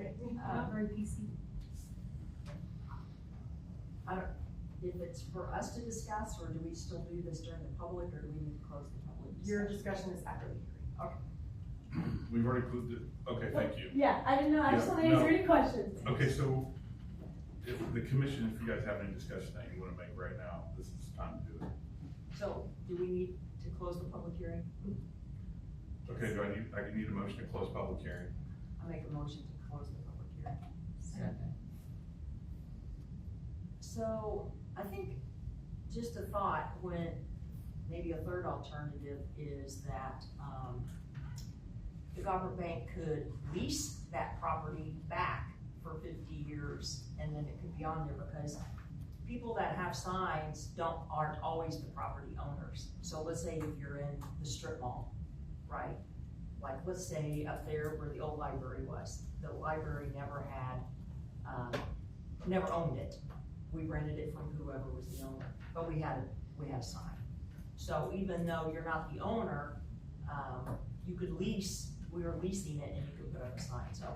Okay. Very PC. I don't, if it's for us to discuss, or do we still do this during the public, or do we need to close the public Your discussion? discussion is after the hearing. We've already included, okay, thank you. Yeah, I didn't know, I just Yeah, want to answer no. any questions. Okay, so if the commission, if you guys have any discussion that you wanna make right now, this is the time to do it. So, do we need to close the public hearing? Okay, I need a motion to close public hearing. I make a motion to close the public hearing. Second. So, I think, just a thought, when, maybe a third alternative is that, the Government Bank could lease that property back for 50 years, and then it could be on there, because people that have signs aren't always the property owners. So let's say if you're in the strip mall, right? Like, let's say up there where the old library was, the library never had, never owned it. We rented it from whoever was the owner, but we had a sign. So even though you're not the owner, you could lease, we were leasing it, and you could put up a sign. So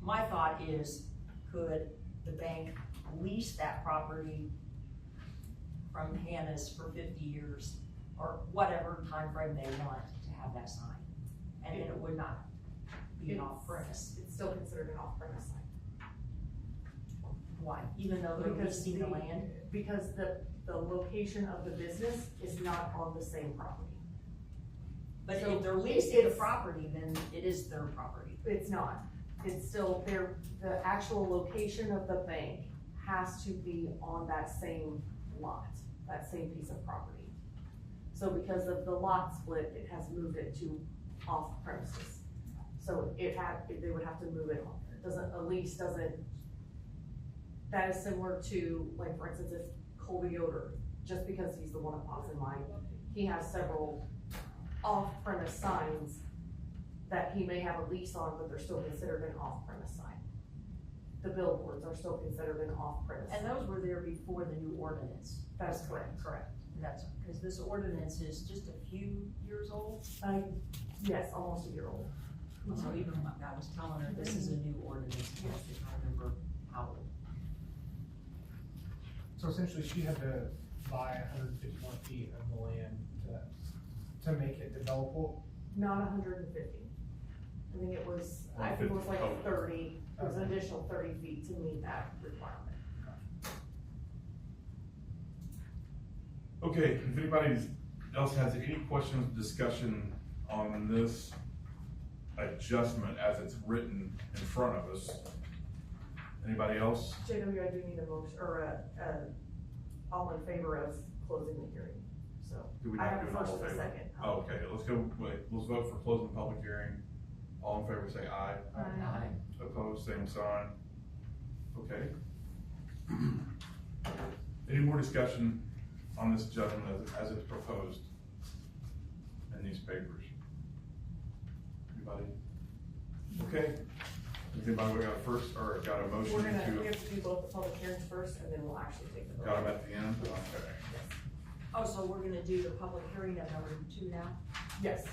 my thought is, could the bank lease that property from Hannah's for 50 years, or whatever time frame they want to have that sign? And then it would not be an off-premise. It's still considered an off-premise sign. Why? Even though they're Because leasing the land? Because the location of the business is not on the same property. But So if they're leasing the it's- property, then it is their property. It's not. It's still the actual location of the bank has to be on that same lot, that same piece of property. So because of the lot split, it has moved it to off premises. So they would have to move it on. A lease doesn't, that is similar to, like, for instance, if Colby Yoder, just because he's the one that pops in mind, he has several off-premise signs that he may have a lease on, but they're still considered an off-premise sign. The billboards are still considered an off-premise. And those were there before the new ordinance. That's correct. Correct. That's, because this ordinance is just a few years old. Yes, almost a year old. So even when I was telling her, this is a new ordinance, I don't remember how old. So essentially, she had to buy 151 feet of the land to make it developable. Not 150. I think it was like 30, it was an additional 30 feet to meet that requirement. Okay, if anybody else has any questions, discussion on this adjustment as it's written in front of us, anybody else? JW, I do need a motion, or all in favor of closing the hearing, so. Do we I not have do a an all first in and a favor? second. Oh, okay, let's vote for closing the public hearing. All in favor, say aye. Aye. Opposed, same sign. Okay. Any more discussion on this adjustment as it's proposed in these papers? Anybody? Okay. Has anybody got a first, or got a motion We have to, to do both the public hearings first, and then we'll actually take the vote. got them at the end? Okay. Oh, so we're gonna do the public hearing of number 2 now? Yes.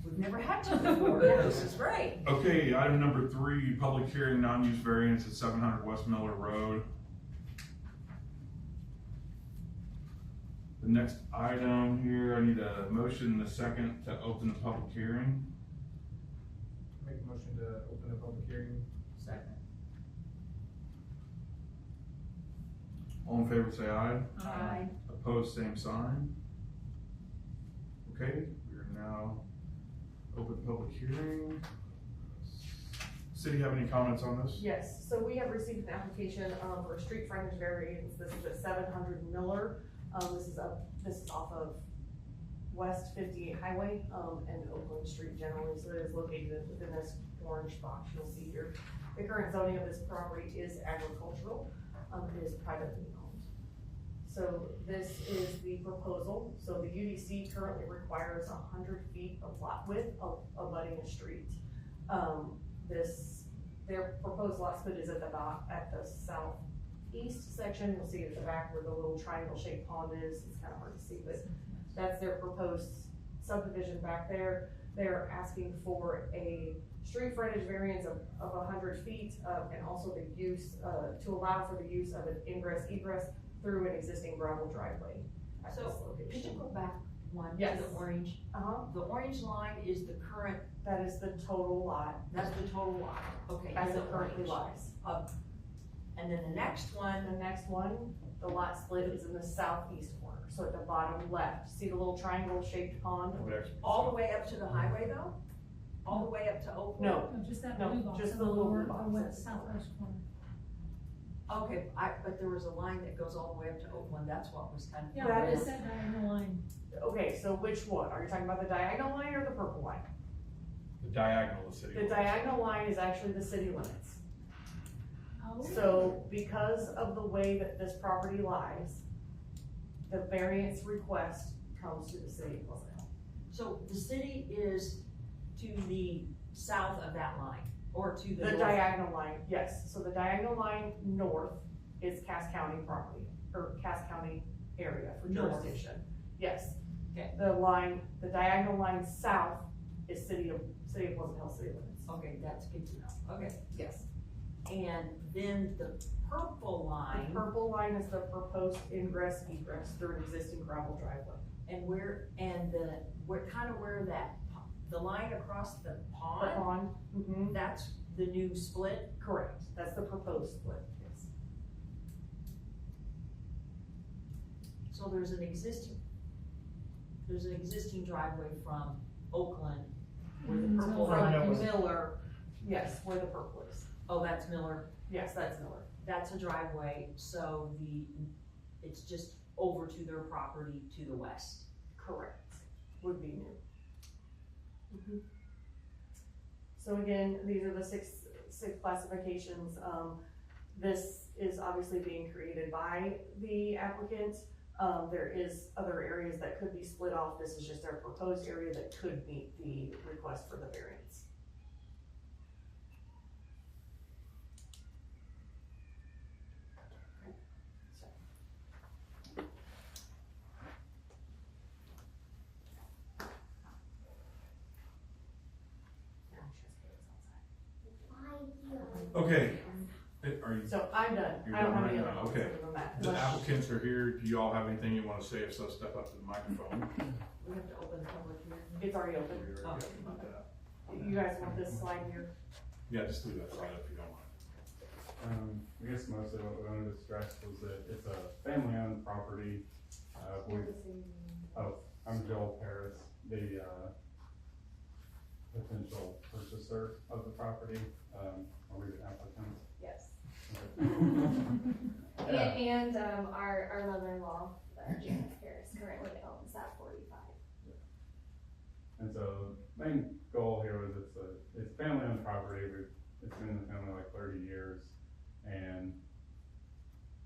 We've never had to before, yeah, this is great. Okay, item number 3, public hearing, non-use variance at 700 West Miller Road. The next item here, I need a motion and a second to open the public hearing. Make a motion to open the public hearing. Second. All in favor, say aye. Aye. Opposed, same sign. Okay, we are now open the public hearing. City have any comments on this? Yes, so we have received an application, for a street frontage variance. This is at 700 Miller. This is off of West 58 Highway, and Oakland Street generally, so it is located within this orange box you'll see here. The current zoning of this property is agricultural, it is privately owned. So this is the proposal. So the UDC currently requires 100 feet of lot width abutting a street. Their proposed lot split is at the southeast section. You'll see at the back where the little triangle shaped pond is. It's kind of hard to see, but that's their proposed subdivision back there. They're asking for a street frontage variance of 100 feet, and also the use, to allow for the use of an ingress egress through an existing gravel driveway at this So, could you location. go back one to Yes. the orange? The orange line is the current, That is the total lot that's the total lot, okay. as is it currently lies. And then the next one, The next one, the lot split is in the southeast corner, so at the bottom left, see the little triangle shaped pond? What actually- all the way up to the highway though? All the way up to Oakland? No, No, just that No, blue box. just on the little blue lower- box. the west, southwest corner. Okay, but there was a line that goes all the way up to Oakland, that's what was kind of. Yeah, That what is- is that diagonal line? Okay, so which one? Are you talking about the diagonal line or the purple line? The diagonal of the city. The limits. diagonal line is actually the city limits. Oh. So because of the way that this property lies, the variance request comes to the city of Pleasant Hill. So the city is to the south of that line, or to the The north? diagonal line, yes, so the diagonal line north is Cass County property, or Cass County area for North. jurisdiction. Yes. Okay. The diagonal line south is city of Pleasant Hill city limits. Okay, that's good to know, okay. Yes. And then the purple The line, purple line is the proposed ingress egress through an existing gravel driveway. and where that, the line across the The pond, pond, that's the new split? correct, that's the proposed split, yes. So there's an existing driveway from Oakland where the Mhm. purple From line Miller. is. Miller, yes, where the purple is, Oh, that's Miller, yes, that's Miller. that's a driveway, so it's just over to their property to the west. Correct, would be new. So again, these are the six classifications. This is obviously being created by the applicant. There is other areas that could be split off. This is just our proposed area that could meet the request for the variance. Okay, are you, So I'm done. You're I don't done have any right other now, comments okay. other than that. the Unless- applicants are here, do you all have anything you wanna say, if so, step up to the microphone. We have to open the public hearing. It's already open. We already talked about that. You guys want this slide here? Yeah, just leave that slide up if you don't mind. I guess mostly what we wanted to stress was that it's a family-owned property. I'm Joel Paris, the, potential purchaser of the property. Are we the applicants? Yes. Okay. And, our mother-in-law, Janice Harris, currently owns that 45. And so, main goal here was it's family-owned property. It's been in the family like 30 years. And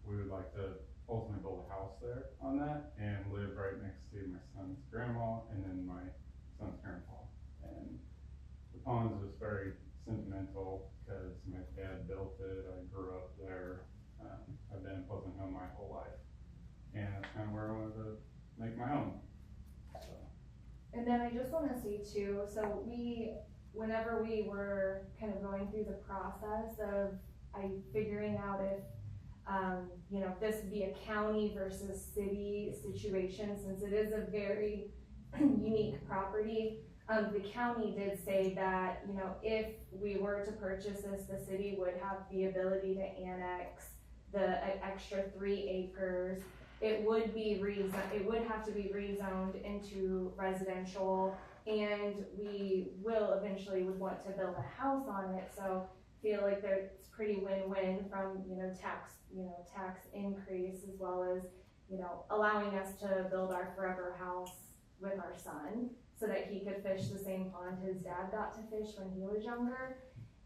we would like to ultimately build a house there on that and live right next to my son's grandma and then my son's grandpa. And the pond's just very sentimental because my dad built it. I grew up there. I've been in Pleasant Hill my whole life. And that's kind of where I wanted to make my own. So. And then I just wanna say too, so whenever we were kind of going through the process of figuring out if, if this would be a county versus city situation, since it is a very unique property, the county did say that, if we were to purchase this, the city would have the ability to annex the extra 3 acres. It would have to be rezoned into residential, and we will eventually would want to build a house on it, so feel like it's pretty win-win from, tax increase as well as, allowing us to build our forever house with our son so that he could fish the same pond his dad got to fish when he was younger.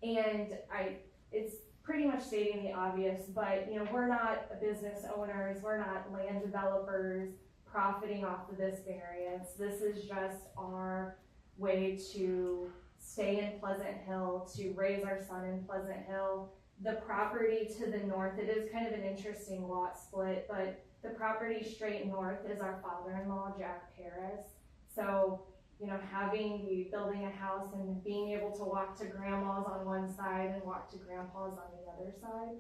And it's pretty much stating the obvious, but, we're not business owners, we're not land developers profiting off of this variance. This is just our way to stay in Pleasant Hill, to raise our son in Pleasant Hill. The property to the north, it is kind of an interesting lot split, but the property straight north is our father-in-law, Jack Paris. So building a house and being able to walk to grandma's on one side and walk to grandpa's on the other side,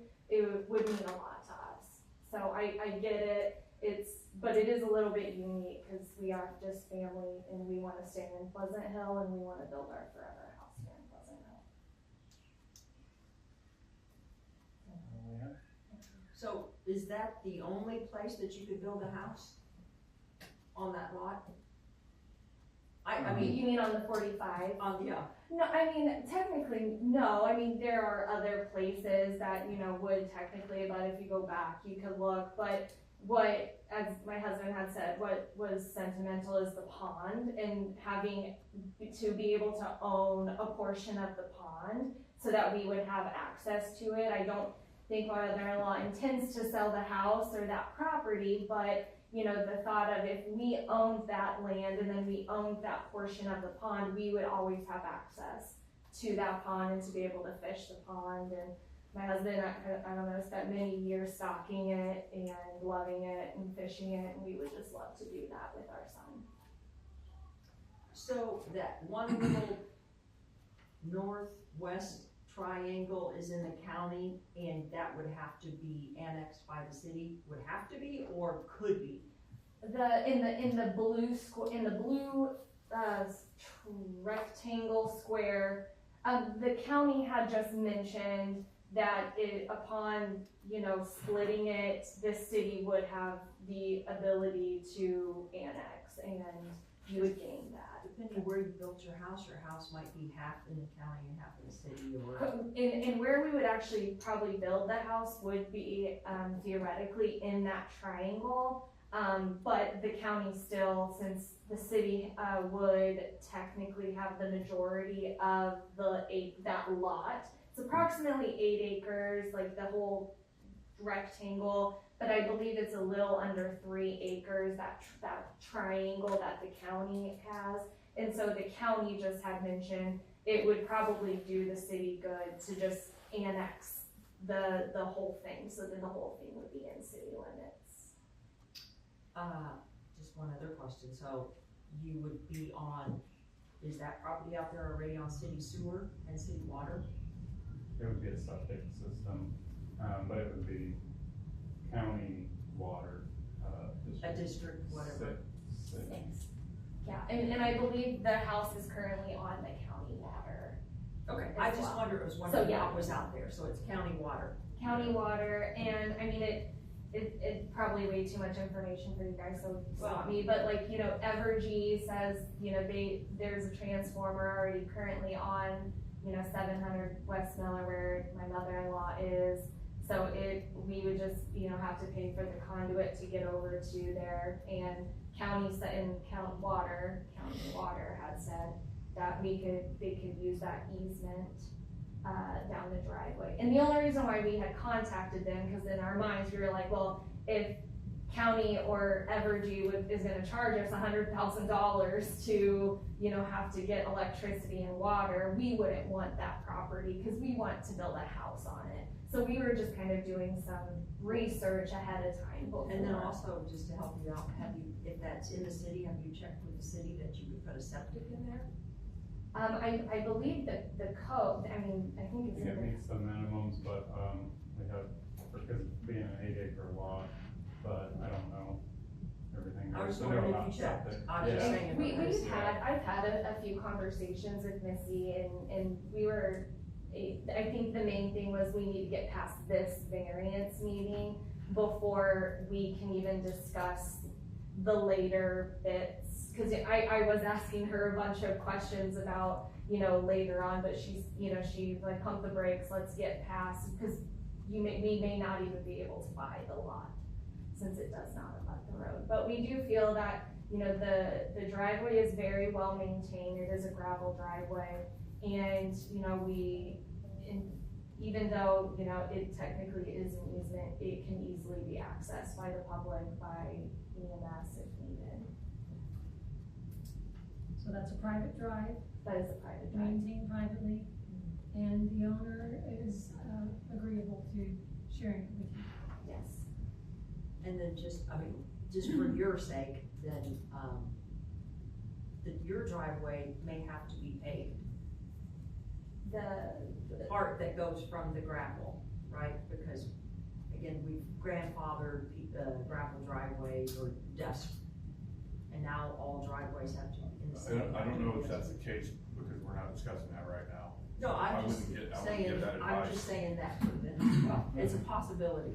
would mean a lot to us. So I get it, but it is a little bit unique, cause we are just family and we wanna stay in Pleasant Hill and we wanna build our forever house here in Pleasant Hill. So is that the only place that you could build a house? On that lot? I mean, You mean on the 45? yeah, No, I mean, technically, no. I mean, there are other places that, would technically, but if you go back, you could look. But what, as my husband had said, what was sentimental is the pond and having to be able to own a portion of the pond so that we would have access to it. I don't think my mother-in-law intends to sell the house or that property, but the thought of if we owned that land and then we owned that portion of the pond, we would always have access to that pond and to be able to fish the pond. And my husband, I don't know, spent many years stocking it and loving it and fishing it, and we would just love to do that with our son. so that one little northwest triangle is in the county, and that would have to be annexed by the city, would have to be, or could be? In the blue rectangle square, the county had just mentioned that upon, splitting it, the city would have the ability to annex, and you would gain that. Depending where you built your house might be half in the county and half in the city, or. And where we would actually probably build the house would be, theoretically in that triangle. But the county still, since the city, would technically have the majority of that lot. It's approximately 8 acres, like the whole rectangle, but I believe it's a little under 3 acres, that triangle that the county has. And so the county just had mentioned it would probably do the city good to just annex the whole thing, so then the whole thing would be in city limits. Just one other question, so you would be on, is that property out there already on city sewer and city water? It would be a septic system, but it would be county water, A district, whatever. Thanks. Yeah, and I believe the house is currently on the county water. Okay, as I just well. wondered, I was So, wondering yeah. what was out there, so it's county water. County water, and I mean, it's probably way too much information for you guys, so stop me, but like, Evergy says, there's a transformer already currently on, 700 West Miller where my mother-in-law is, so we would just, have to pay for the conduit to get over to there, and county water had said that they could use that easement down the driveway. And the only reason why we had contacted them, because in our minds, we were like, well, if county or Evergy is gonna charge us $100,000 to, have to get electricity and water, we wouldn't want that property, because we want to build a house on it. So we were just kind of doing some research ahead of time before. And then also, just to help you out, if that's in the city, have you checked with the city that you would put a septic in there? I believe that the code, I think I it's think in it the, meets the minimums, but, we have, because being an 8 acre lot, but I don't know everything. I was know wondering about if you checked. septic. I was just Yeah. saying. I've had a few conversations with Missy, and I think the main thing was we need to get past this variance meeting before we can even discuss the later bits. Cause I was asking her a bunch of questions about, later on, but she's like, pump the brakes, let's get past, cause we may not even be able to buy the lot since it does not abut the road. But we do feel that, the driveway is very well maintained. It is a gravel driveway. And, even though, it technically is an easement, it can easily be accessed by the public, by EMS if needed. So that's a private drive, That is a private drive. maintained privately, and the owner is agreeable to sharing it with you. Yes. And then just for your sake, then, that your driveway may have to be paved. The, The part that goes from the gravel, right? Because, again, we've grandfathered gravel driveways or dust. And now all driveways have to, in the city. I don't know if that's the case, because we're not discussing that right now. No, I I'm just wouldn't give saying, that I'm advice. just saying that for them. It's a possibility.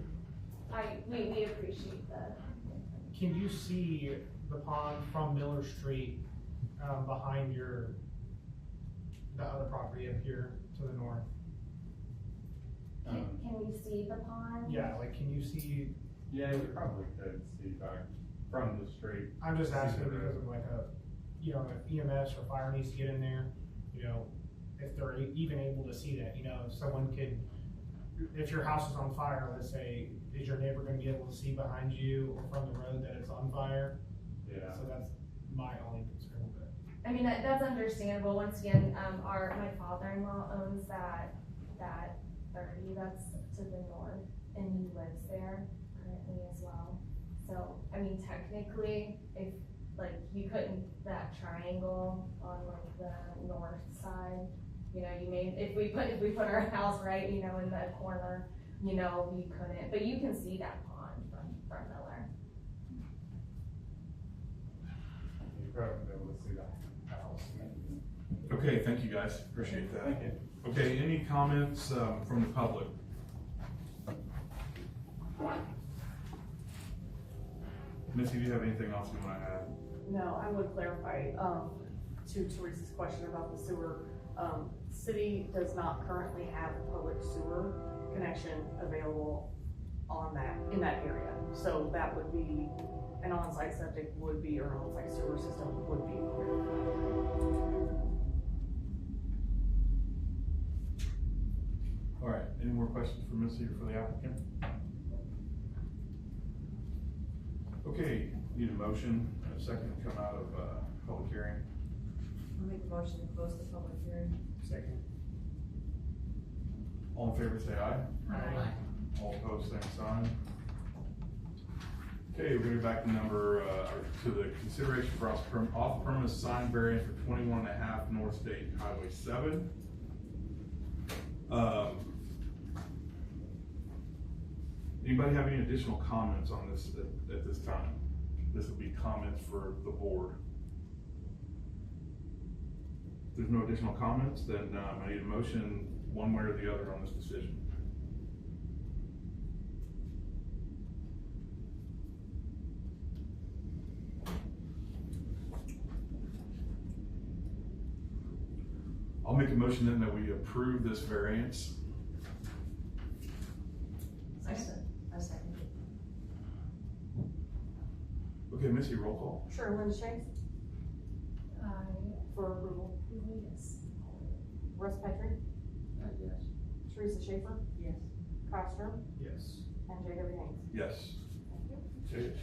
we appreciate the, Can you see the pond from Miller Street, behind the other property up here to the north? can we see the pond? Yeah, like, can you see, Yeah, you probably could see back from the street. I'm just asking See the because road. of like if EMS or fire needs to get in there, if they're even able to see that, if someone could, if your house is on fire, let's say, is your neighbor gonna be able to see behind you or from the road that it's on fire? Yeah. So that's my only concern with it. I mean, that's understandable. Once again, my father-in-law owns that 30 that's to the north, and he lives there currently as well. So, I mean, technically, if, like, you couldn't, that triangle on like the north side, if we put our house right, in the corner, you couldn't, but you can see that pond from Miller. You probably won't be able to see that house. Okay, thank you guys, appreciate that. Thank you. Okay, any comments, from the public? Missy, do you have anything else you wanna add? No, I would clarify, to Teresa's question about the sewer. City does not currently have public sewer connection available in that area. So that would be, an on-site septic would be, or an on-site sewer system would be. All right, any more questions for Missy or for the applicant? Okay, need a motion, and a second to come out of, public hearing. I'll make a motion to close the public hearing. Second. All in favor, say aye. Aye. All opposed, same sign. Okay, we're going back to to the consideration for off-premise sign variance for 21.5 North State Highway 7. Anybody have any additional comments on this at this time? This will be comments for the board. If there's no additional comments, then I need a motion one way or the other on this decision. I'll make a motion then that we approve this variance. I second it. Okay, Missy, roll call. Sure, Linda Chase, for approval. Yes. Russ Patrick, Yes. Teresa Schaefer, Yes. Kyle Stern, Yes. and J.W. Haynes. Yes. Thank you. Okay.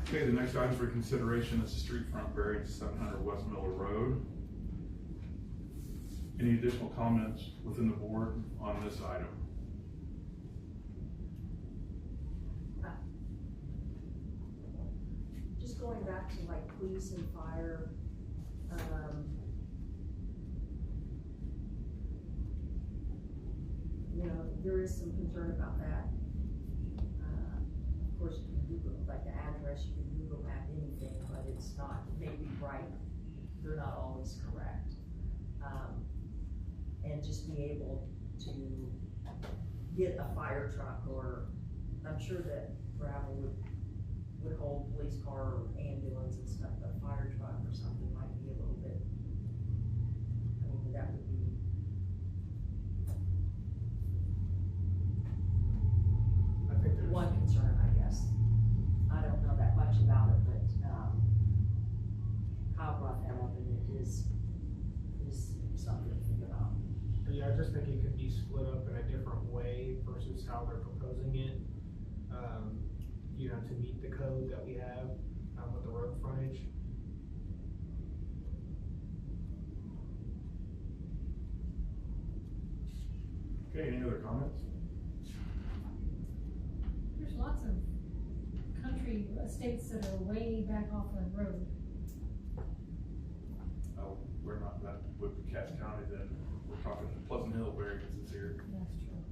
Okay, the next item for consideration is the street front variance, 700 West Miller Road. Any additional comments within the board on this item? Just going back to like police and fire, there is some concern about that. Of course, you can Google, like the address, you can Google map anything, but it's not maybe right. They're not always correct. And just be able to get a fire truck, or I'm sure that gravel would hold police car or ambulance and stuff, but a fire truck or something might be a little bit, I mean, that would be. I think there's One concern, I guess. I don't know that much about it, but, Kyle brought that up, and it is something to think about. Yeah, I just think it could be split up in a different way versus how they're proposing it. To meet the code that we have, with the road frontage. Okay, any other comments? There's lots of country estates that are way back off the road. with Cass County, then we're talking Pleasant Hill variances here. That's true.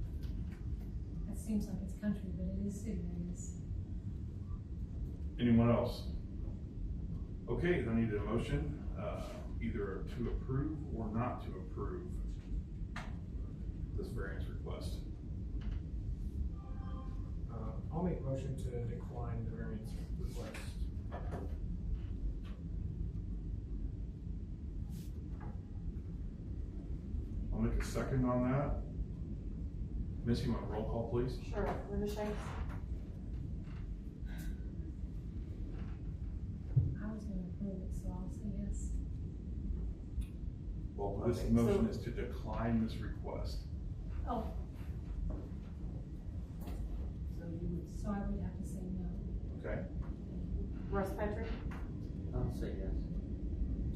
It seems like it's country, but it is city areas. Anyone else? Okay, then I need a motion, either to approve or not to approve this variance request. I'll make a motion to decline the variance request. I'll make a second on that. Missy, you want a roll call, please? Sure, Linda Shanks, I was gonna approve it, so I'll say yes. Well, this Okay, motion so- is to decline this request. Oh, So you would, so I would have to say no. Okay? Russ Patrick, I'll say yes.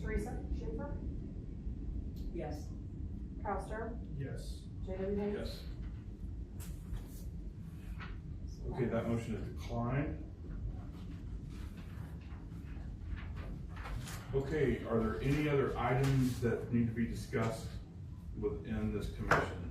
Teresa Schaefer, yes, Kyle Sturm, Yes. J.W. Hayes. Yes. Okay, that motion is declined. Okay, are there any other items that need to be discussed within this commission?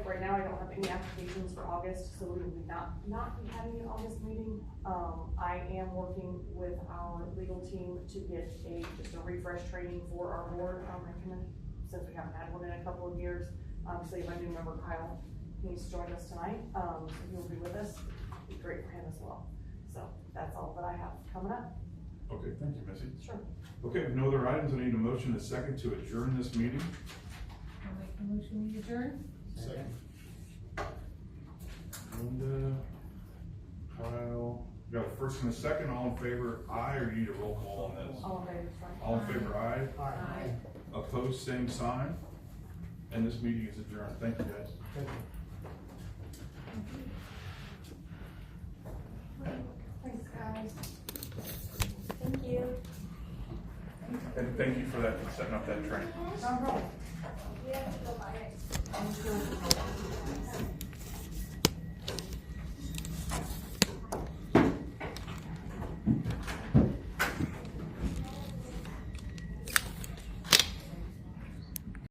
Right now I don't have any applications for August, so we will not be having an August meeting. I am working with our legal team to get just a refresh training for our board, since we haven't had one in a couple of years. Obviously, my new member Kyle, he's joined us tonight, so he will be with us. It'd be great for him as well. So that's all that I have coming up. Okay, thank you, Missy. Sure. Okay, if no other items, I need a motion and a second to adjourn this meeting. I'll make the motion, we adjourn. Second. Linda, Kyle, got a first and a second, all in favor, aye, or you need a roll call on this? All in favor, sorry. All in favor, aye. Aye. Opposed, same sign. And this meeting is adjourned. Thank you, guys. Thank you. Thanks, guys. Thank you. And thank you for that, for setting up that training. No problem. We have to go buy it. I'm sure.